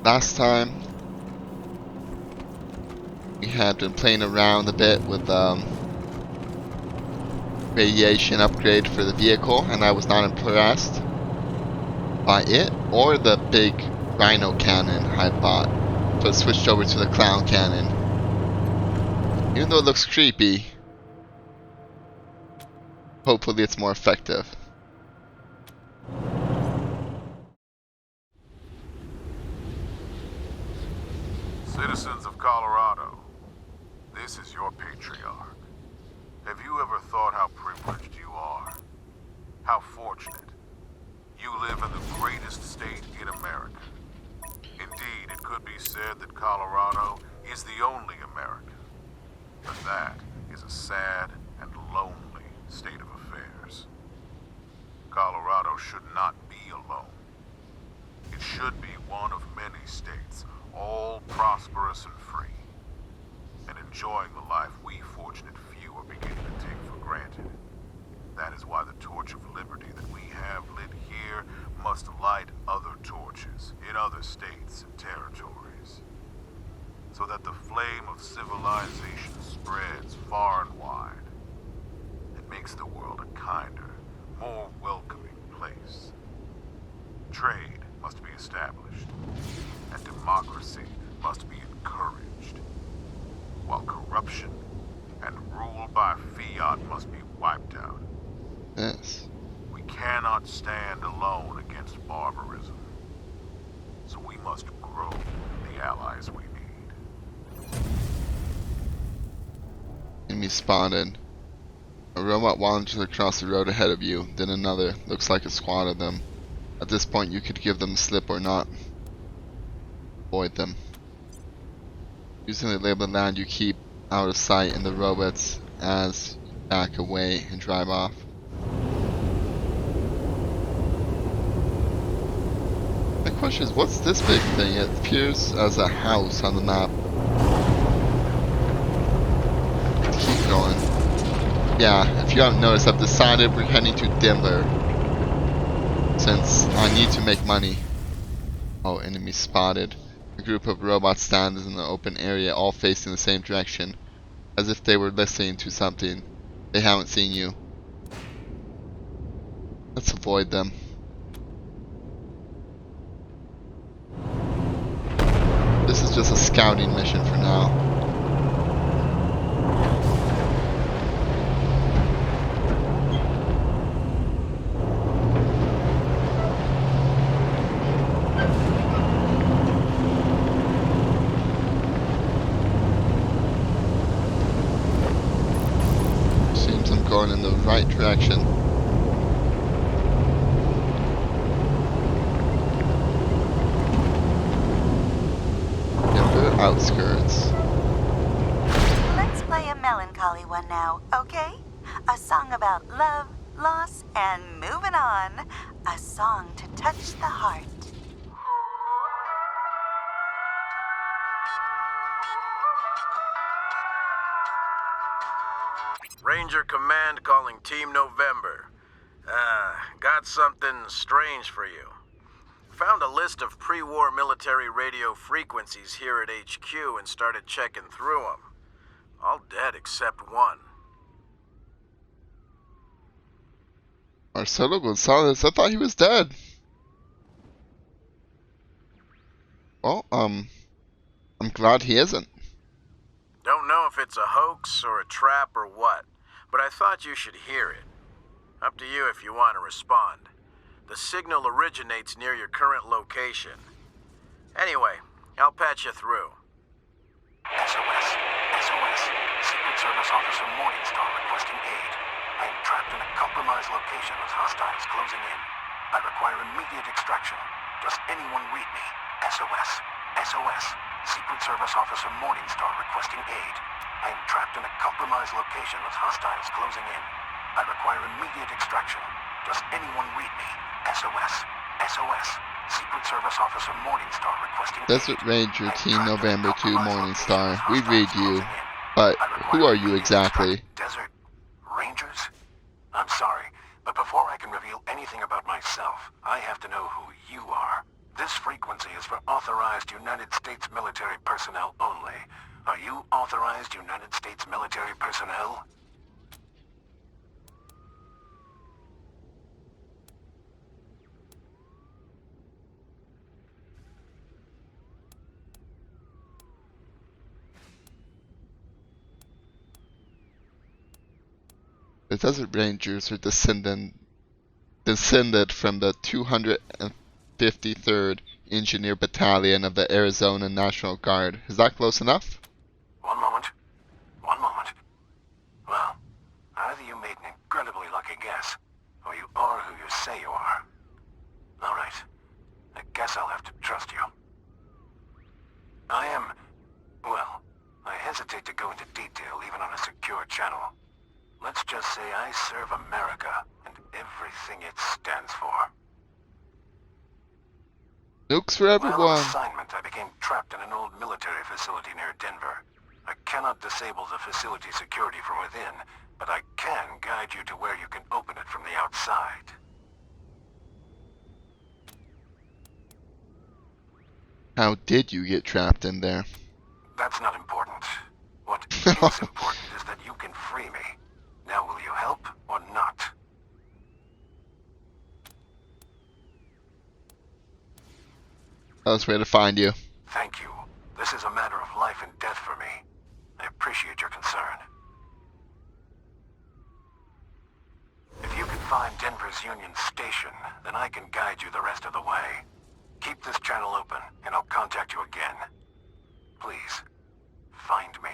Last time, we had been playing around a bit with radiation upgrade for the vehicle, and I was not impressed by it or the big rhino cannon I bought. So I switched over to the clown cannon. Even though it looks creepy, hopefully it's more effective. Citizens of Colorado, this is your patriarch. Have you ever thought how privileged you are? How fortunate. You live in the greatest state in America. Indeed, it could be said that Colorado is the only America. But that is a sad and lonely state of affairs. Colorado should not be alone. It should be one of many states, all prosperous and free, and enjoying the life we fortunate few are beginning to take for granted. That is why the torch of liberty that we have lit here must light other torches in other states and territories, so that the flame of civilization spreads far and wide. It makes the world a kinder, more welcoming place. Trade must be established, and democracy must be encouraged, while corruption and rule by fiat must be wiped out. Yes. We cannot stand alone against barbarism, so we must grow the allies we need. Enemy spotted. A robot wanders across the road ahead of you, then another. Looks like a squad of them. At this point you could give them the slip or not. Avoid them. Using the labeled land you keep out of sight in the robots as you back away and drive off. My question is, what's this big thing? It appears as a house on the map. Let's keep going. Yeah, if you haven't noticed, I've decided we're heading to Denver, since I need to make money. Oh, enemy spotted. A group of robots stand in the open area, all facing the same direction, as if they were listening to something. They haven't seen you. Let's avoid them. This is just a scouting mission for now. Seems I'm going in the right direction. Outskirts. Let's play a melancholy one now, okay? A song about love, loss, and moving on. A song to touch the heart. Ranger Command calling Team November. Got something strange for you. Found a list of pre-war military radio frequencies here at HQ and started checking through them. All dead except one. Marcelo Gonzalez, I thought he was dead. Well, I'm glad he isn't. Don't know if it's a hoax or a trap or what, but I thought you should hear it. Up to you if you want to respond. The signal originates near your current location. Anyway, I'll patch you through. SOS. SOS. Secret Service Officer Morningstar requesting aid. I am trapped in a compromised location with hostiles closing in. I require immediate extraction. Does anyone read me? SOS. SOS. Secret Service Officer Morningstar requesting aid. I am trapped in a compromised location with hostiles closing in. I require immediate extraction. Does anyone read me? SOS. SOS. Secret Service Officer Morningstar requesting Desert Ranger Team November 2 Morningstar. We read you, but who are you exactly? Desert Rangers? I'm sorry, but before I can reveal anything about myself, I have to know who you are. This frequency is for authorized United States military personnel only. Are you authorized United States military personnel? The Desert Rangers are descended from the 253rd Engineer Battalion of the Arizona National Guard. Is that close enough? One moment. One moment. Well, either you made an incredibly lucky guess, or you are who you say you are. All right. I guess I'll have to trust you. Well, I hesitate to go into detail even on a secure channel. Let's just say I serve America and everything it stands for. Nukes for While everyone. on assignment, I became trapped in an old military facility near Denver. I cannot disable the facility security from within, but I can guide you to where you can open it from the outside. How did you get trapped in there? That's not important. What is important is that you can free me. Now will you help or not? Tell us where to find you. Thank you. This is a matter of life and death for me. I appreciate your concern. If you can find Denver's Union Station, then I can guide you the rest of the way. Keep this channel open, and I'll contact you again. Please, find me.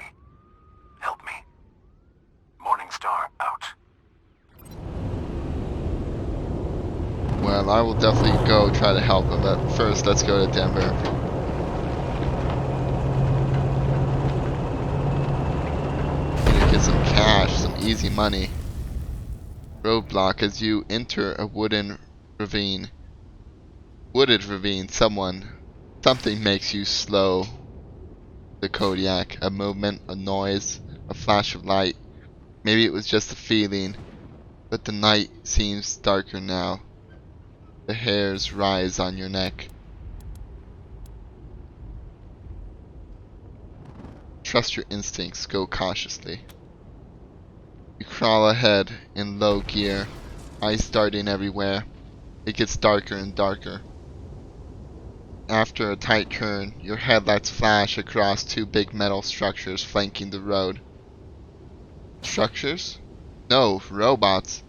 Help me. Morningstar out. Well, I will definitely go try to help him, but first let's go to Denver. Need to get some cash, some easy money. Roadblock as you enter a wooded ravine, something makes you slow. The Kodiak, a movement, a noise, a flash of light. Maybe it was just a feeling, but the night seems darker now. The hairs rise on your neck. Trust your instincts, go cautiously. You crawl ahead in low gear, eyes darting everywhere. It gets darker and darker. After a tight turn, your headlights flash across two big metal structures flanking the road. Structures? No, robots.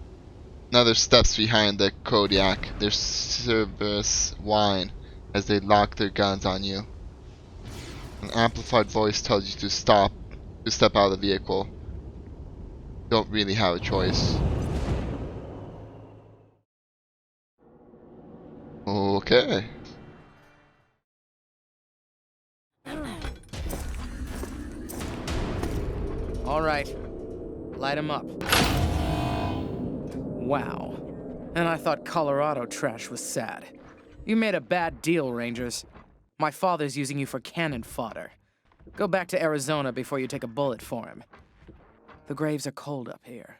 Another steps behind the Kodiak, their service whine as they lock their guns on you. An amplified voice tells you to stop, to step out of the vehicle. You don't really have a choice. Okay. All right, light 'em up. Wow. And I thought Colorado trash was sad. You made a bad deal, Rangers. My father's using you for cannon fodder. Go back to Arizona before you take a bullet for him. The graves are cold up here.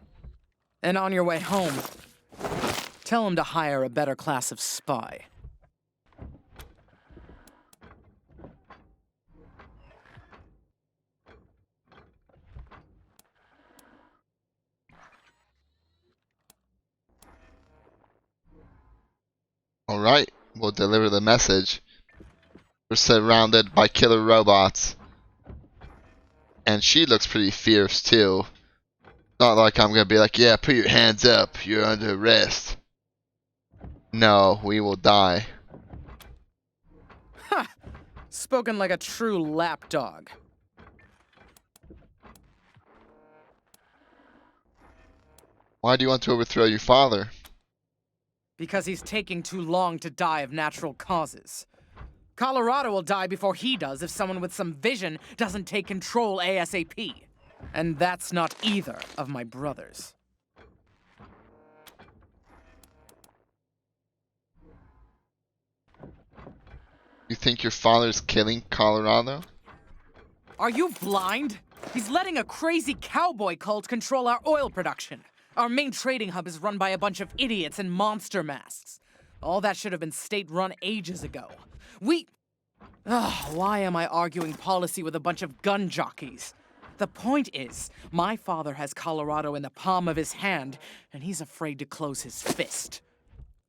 And on your way home, tell him to hire a better class of spy. Alright, we'll deliver the message. We're surrounded by killer robots. And she looks pretty fierce too. Not like I'm gonna be like, yeah, put your hands up, you're under arrest. No, we will die. Ha! Spoken like a true lapdog. Why do you want to overthrow your father? Because he's taking too long to die of natural causes. Colorado will die before he does if someone with some vision doesn't take control ASAP. And that's not either of my brothers. You think your father's killing Colorado? Are you blind? He's letting a crazy cowboy cult control our oil production. Our main trading hub is run by a bunch of idiots in monster masks. All that should have been state-run ages ago. Why am I arguing policy with a bunch of gun jockeys? The point is, my father has Colorado in the palm of his hand, and he's afraid to close his fist.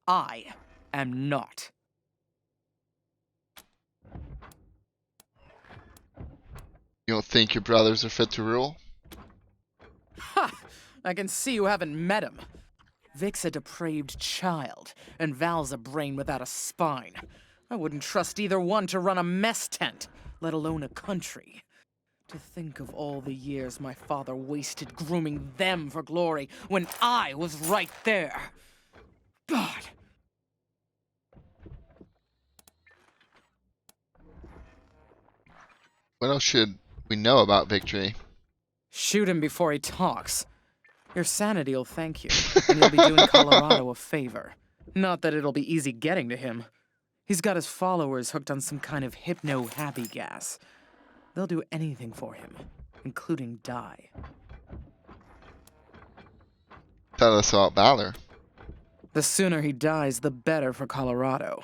I am not. You don't think your brothers are fit to rule? Ha! I can see you haven't met him. Vic's a depraved child, and Val's a brain without a spine. I wouldn't trust either one to run a mess tent, let alone a country. To think of all the years my father wasted grooming them for glory when I was right there. God. What else should we know about Victory? Shoot him before he talks. Your sanity'll thank you, and you'll be doing Colorado a favor. Not that it'll be easy getting to him. He's got his followers hooked on some kind of hypno-happy gas. They'll do anything for him, including die. Tell us about Valor. The sooner he dies, the better for Colorado.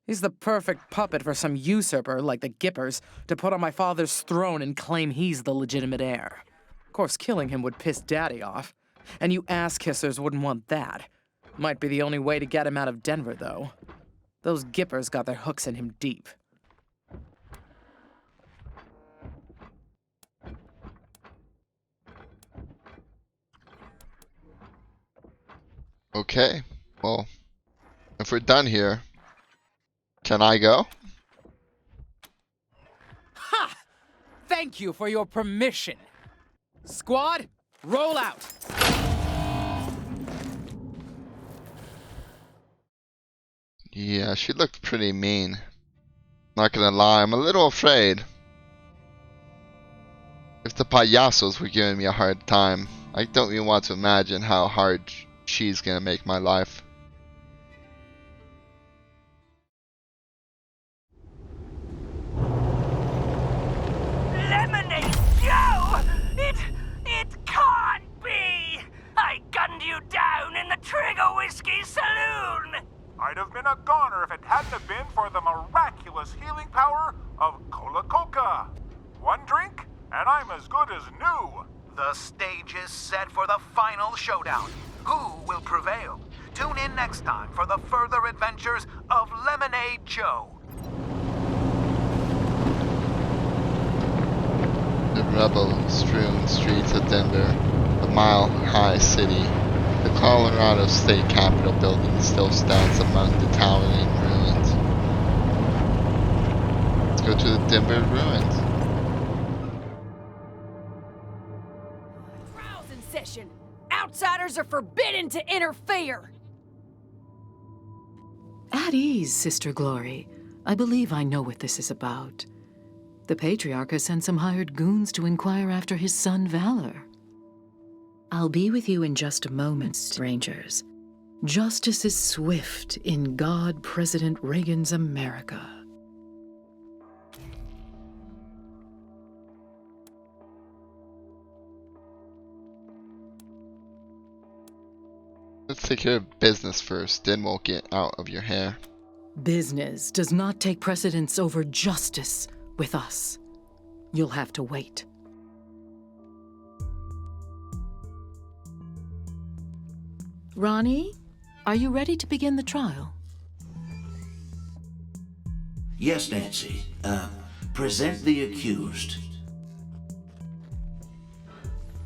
He's the perfect puppet for some usurper like the Gippers to put on my father's throne and claim he's the legitimate heir. Of course, killing him would piss Daddy off, and you ass-kissers wouldn't want that. Might be the only way to get him out of Denver, though. Those Gippers got their hooks in him deep. Okay, well, if we're done here, can I go? Ha! Thank you for your permission. Squad, roll out. Yeah, she looked pretty mean. Not gonna lie, I'm a little afraid. If the payasos were giving me a hard time, I don't even want to imagine how hard she's gonna make my life. Lemonade Joe! It can't be! I gunned you down in the Trigger Whiskey Saloon! I'd have been a goner if it hadn't have been for the miraculous healing power of Cola Coca. One drink, and I'm as good as new. The stage is set for the final showdown. Who will prevail? Tune in next time for the further adventures of Lemonade Joe. The rubble-strewn streets of Denver, a mile-high city. The Colorado State Capitol building still stands among the towering ruins. Let's go to the Denver ruins. Trials in session. Outsiders are forbidden to interfere. At ease, Sister Glory. I believe I know what this is about. The Patriarch has sent some hired goons to inquire after his son, Valor. I'll be with you in just a moment, strangers. Justice is swift in God President Reagan's America. Let's take care of business first, then we'll get out of your hair. Business does not take precedence over justice with us. You'll have to wait. Ronnie, are you ready to begin the trial? Yes, Nancy. Present the accused.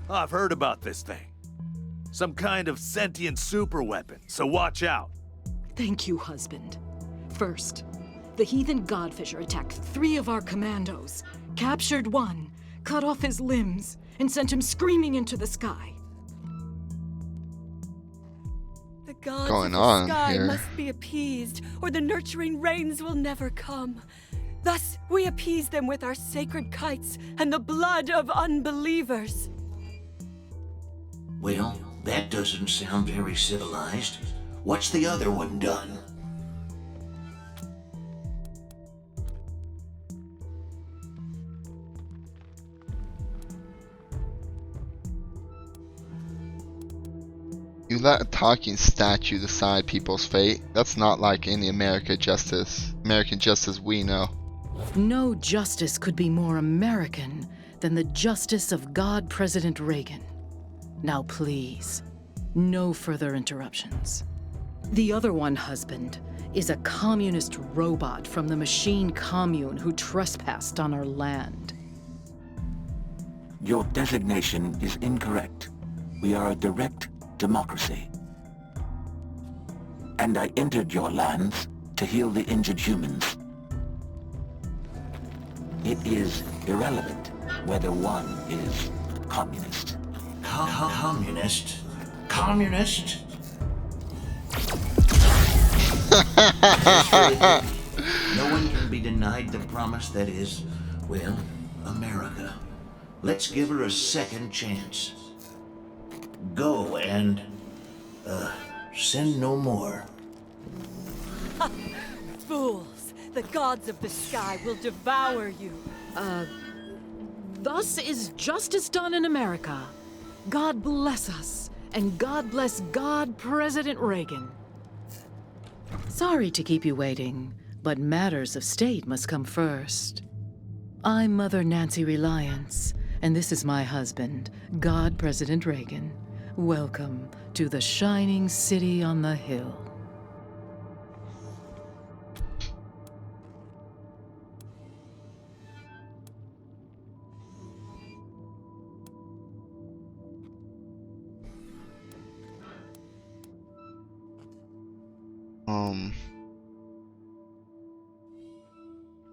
I've heard about this thing. Some kind of sentient superweapon, so watch out. Thank you, husband. First, the heathen Godfisher attacked 3 of our commandos, captured 1, cut off his limbs, and sent him screaming into the sky. The gods Going of on the sky here? must be appeased, or the nurturing rains will never come. Thus, we appease them with our sacred kites and the blood of unbelievers. Well, that doesn't sound very civilized. What's the other one done? You let a talking statue decide people's fate. That's not like any American justice we know. No justice could be more American than the justice of God President Reagan. Now please, no further interruptions. The other one, husband, is a communist robot from the machine commune who trespassed on our land. Your designation is incorrect. We are a direct democracy. And I entered your lands to heal the injured humans. It is irrelevant whether one is communist. Communist? Communist? No one can be denied the promise that is, well, America. Let's give her a second chance. Go and, send no more. Fools! The gods of the sky will devour you. Thus is justice done in America. God bless us, and God bless God President Reagan. Sorry to keep you waiting, but matters of state must come first. I'm Mother Nancy Reliance, and this is my husband, God President Reagan. Welcome to the shining city on the hill.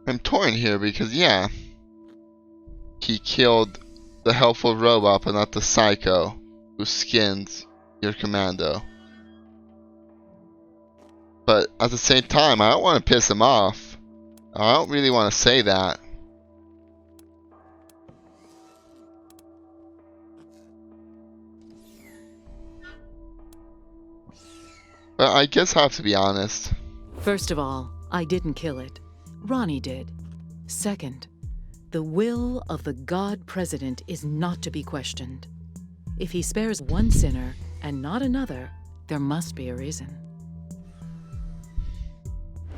I'm torn here because, yeah, he killed the helpful robot, but not the psycho who skinned your commando. But at the same time, I don't want to piss him off. I don't really want to say that. But I guess I have to be honest. First of all, I didn't kill it. Ronnie did. Second, the will of the God President is not to be questioned. If he spares one sinner and not another, there must be a reason.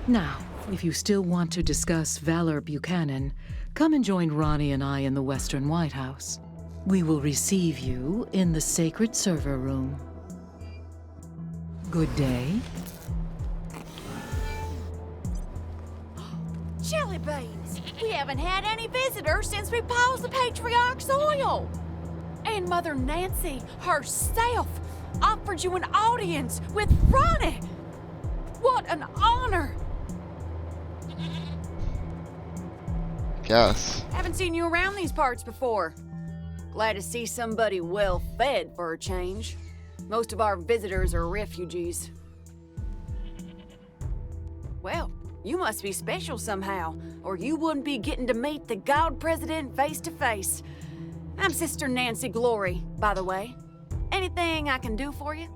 Now, if you still want to discuss Valor Buchanan, come and join Ronnie and I in the Western White House. We will receive you in the sacred server room. Good day. Jelly beans! We haven't had any visitors since we paused the Patriarch's oil. And Mother Nancy herself offered you an audience with Ronnie. What an honor! Yes. Haven't seen you around these parts before. Glad to see somebody well-fed for a change. Most of our visitors are refugees. Well, you must be special somehow, or you wouldn't be getting to meet the God President face to face. I'm Sister Nancy Glory, by the way. Anything I can do for you?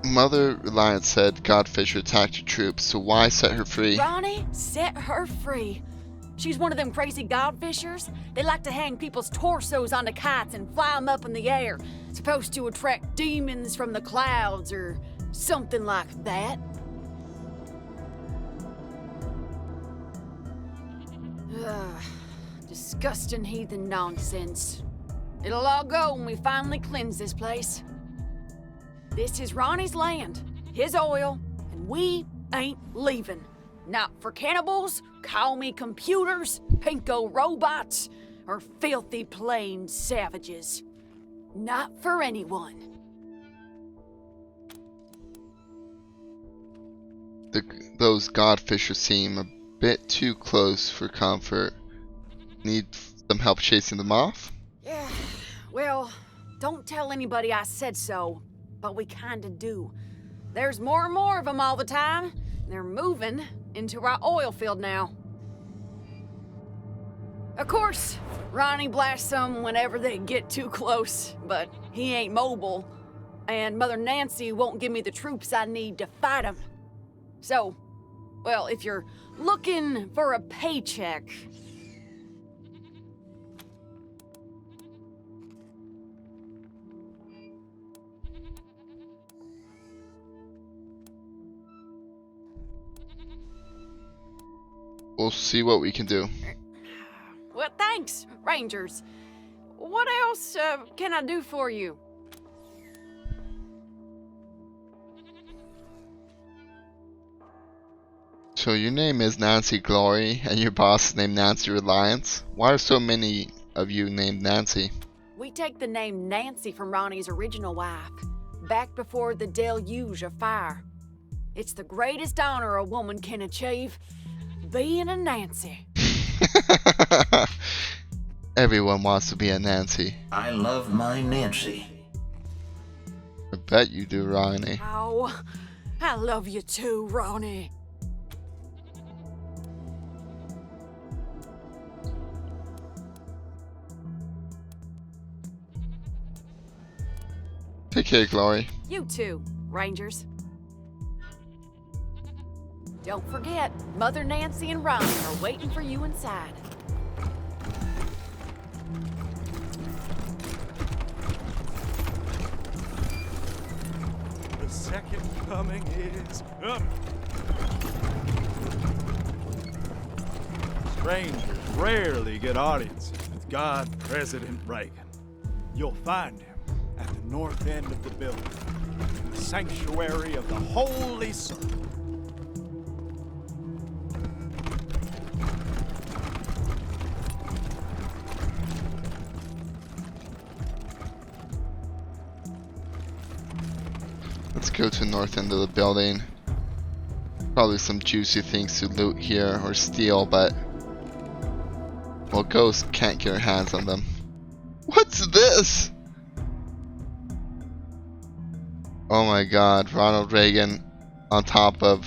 Mother Reliance said Godfisher attacked your troops, so why set her free? Ronnie, set her free. She's one of them crazy godfishers. They like to hang people's torsos onto kites and fly them up in the air. Supposed to attract demons from the clouds or something like that. Ugh, disgusting heathen nonsense. It'll all go when we finally cleanse this place. This is Ronnie's land, his oil, and we ain't leaving. Not for cannibals, call me computers, pinko robots, or filthy plain savages. Not for anyone. Those Godfishers seem a bit too close for comfort. Need some help chasing them off? Yeah, well, don't tell anybody I said so. But we kinda do. There's more and more of them all the time. They're moving into our oil field now. Of course, Ronnie blasts them whenever they get too close, but he ain't mobile. and Mother Nancy won't give me the troops I need to fight them. So, well, if you're looking for a paycheck... We'll see what we can do. Well, thanks, Rangers. What else can I do for you? So your name is Nancy Glory, and your boss is named Nancy Reliance. Why are so many of you named Nancy? We take the name Nancy from Ronnie's original wife, back before the deluge of fire. It's the greatest honor a woman can achieve, being a Nancy. Everyone wants to be a Nancy. I love my Nancy. I bet you do, Ronnie. Oh, I love you too, Ronnie. Take care, Glory. You too, Rangers. Don't forget, Mother Nancy and Ronnie are waiting for you inside. The second coming is up. Strangers rarely get audiences with God President Reagan. You'll find him at the north end of the building, in the sanctuary of the Holy Circle. Let's go to the north end of the building. Probably some juicy things to loot here or steal, but well, ghosts can't get their hands on them. What's this? Oh my god, Ronald Reagan on top of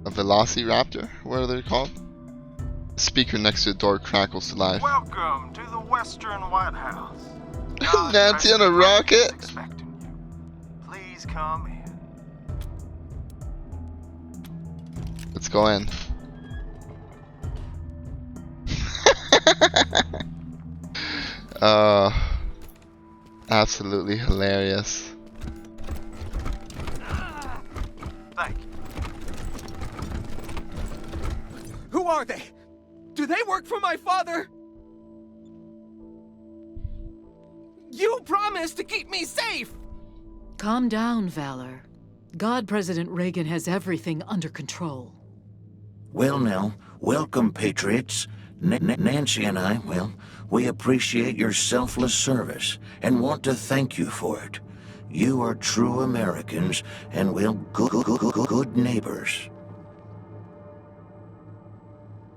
a Velociraptor? What are they called? The speaker next to the door crackles to life. Welcome to the Western White House. Nancy on a rocket? Expecting you. Please come in. Let's go in. Absolutely hilarious. Thank you. Who are they? Do they work for my father? You promised to keep me safe! Calm down, Valor. God President Reagan has everything under control. Well now, welcome, Patriots. Nancy and I, well, we appreciate your selfless service and want to thank you for it. You are true Americans and, well, good neighbors.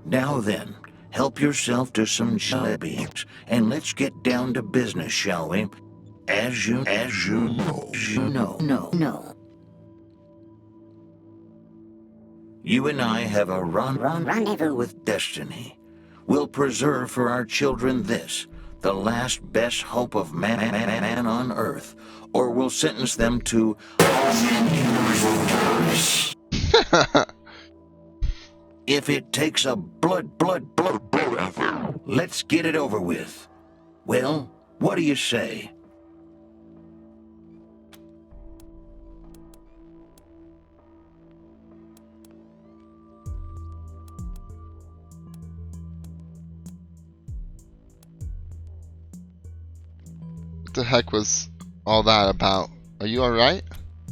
Now then, help yourself to some jelly and let's get down to business, shall we? As you know. You and I have a rendezvous with destiny. We'll preserve for our children this, the last best hope of man on earth, or we'll sentence them to if it takes a blood, let's get it over with. Well, what do you say? What the heck was all that about? Are you alright?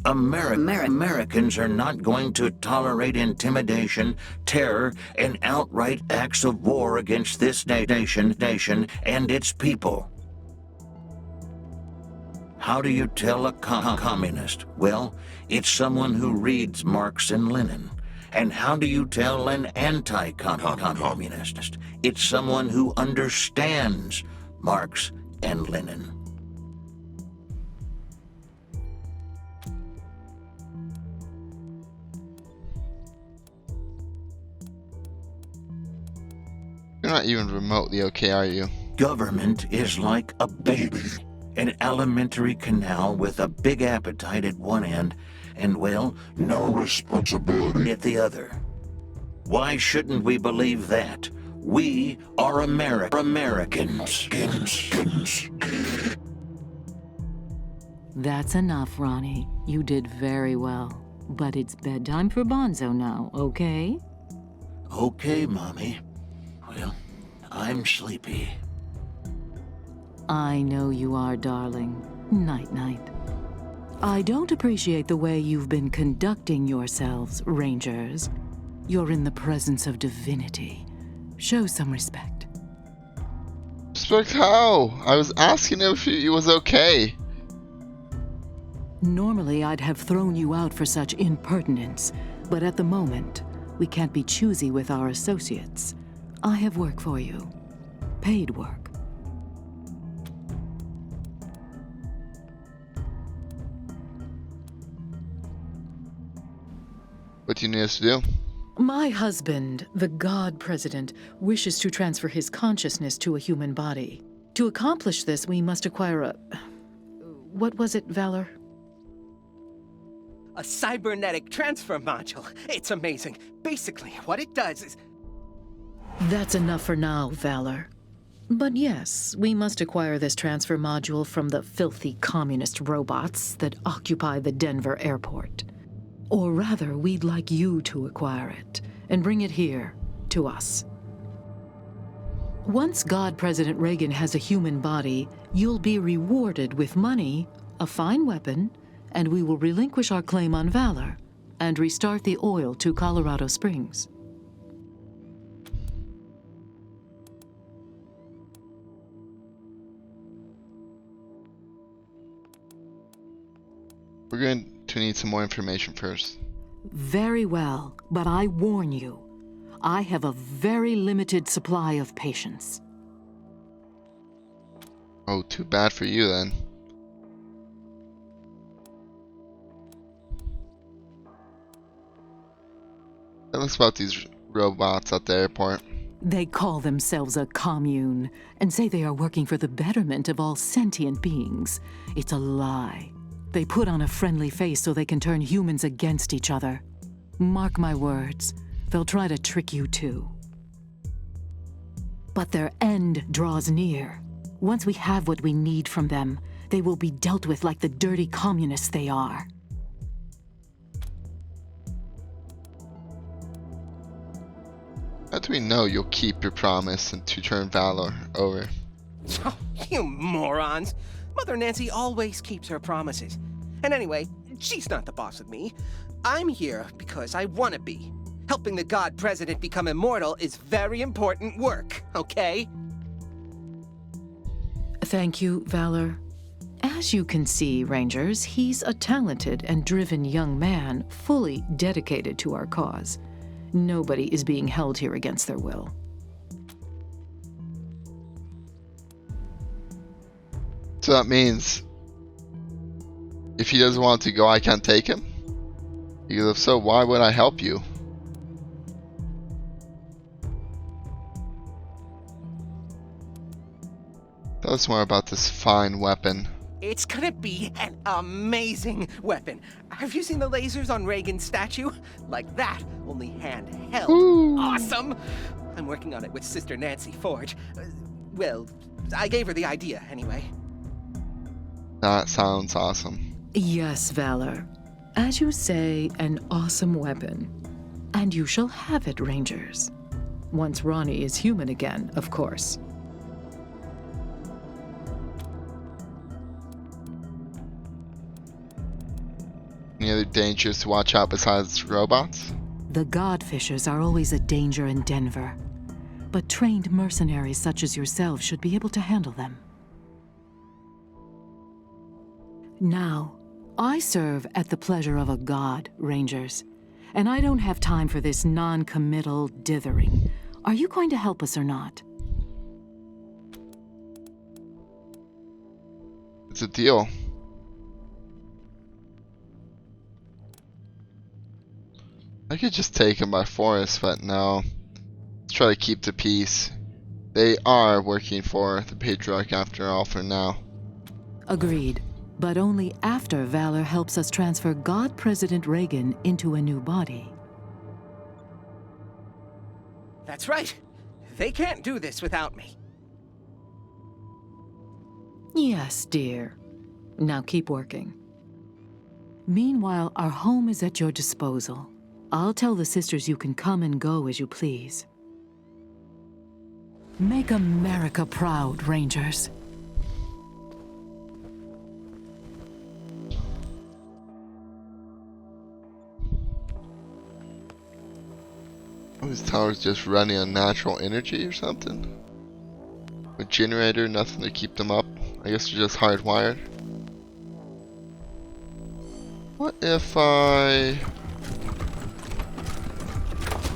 Americans are not going to tolerate intimidation, terror, and outright acts of war against this nation and its people. How do you tell a communist? Well, it's someone who reads Marx and Lenin. And how do you tell an anti-communist? It's someone who understands Marx and Lenin. You're not even remotely okay, are you? Government is like a baby. An alimentary canal with a big appetite at one end and, well, no responsibility at the other. Why shouldn't we believe that? We are Americans. That's enough, Ronnie. You did very well. But it's bedtime for Bonzo now, okay? Okay, Mommy. Well, I'm sleepy. I know you are, darling. Night-night. I don't appreciate the way you've been conducting yourselves, Rangers. You're in the presence of divinity. Show some respect. Respect how? I was asking him if he was okay. Normally, I'd have thrown you out for such impertinence, but at the moment, we can't be choosy with our associates. I have work for you. Paid work. What do you need us to do? My husband, the God President, wishes to transfer his consciousness to a human body. To accomplish this, we must acquire a... What was it, Valor? A cybernetic transfer module. It's amazing. Basically, what it does is... That's enough for now, Valor. But yes, we must acquire this transfer module from the filthy communist robots that occupy the Denver airport. Or rather, we'd like you to acquire it and bring it here, to us. Once God President Reagan has a human body, you'll be rewarded with money, a fine weapon, and we will relinquish our claim on Valor and restart the oil to Colorado Springs. We're going to need some more information first. Very well, but I warn you, I have a very limited supply of patience. Oh, too bad for you then. Tell us about these robots at the airport. They call themselves a commune and say they are working for the betterment of all sentient beings. It's a lie. They put on a friendly face so they can turn humans against each other. Mark my words, they'll try to trick you too. But their end draws near. Once we have what we need from them, they will be dealt with like the dirty communists they are. How do we know you'll keep your promise and to turn Valor over? Oh, you morons. Mother Nancy always keeps her promises. And anyway, she's not the boss of me. I'm here because I want to be. Helping the God President become immortal is very important work, okay? Thank you, Valor. As you can see, Rangers, he's a talented and driven young man, fully dedicated to our cause. Nobody is being held here against their will. So that means if he doesn't want to go, I can't take him? Because if so, why would I help you? Tell us more about this fine weapon. It's gonna be an amazing weapon. Have you seen the lasers on Reagan's statue? Like that, only handheld. Ooh. Awesome! I'm working on it with Sister Nancy Forge. Well, I gave her the idea anyway. That sounds awesome. Yes, Valor. As you say, an awesome weapon. And you shall have it, Rangers. Once Ronnie is human again, of course. Any other dangers to watch out besides robots? The Godfishers are always a danger in Denver. But trained mercenaries such as yourself should be able to handle them. Now, I serve at the pleasure of a god, Rangers. And I don't have time for this non-committal dithering. Are you going to help us or not? It's a deal. I could just take him by force, but no. Let's try to keep the peace. They are working for the Patriarch after all for now. Agreed, but only after Valor helps us transfer God President Reagan into a new body. That's right. They can't do this without me. Yes, dear. Now keep working. Meanwhile, our home is at your disposal. I'll tell the sisters you can come and go as you please. Make America proud, Rangers. Oh, this tower's just running on natural energy or something? A generator, nothing to keep them up. I guess they're just hardwired. What if I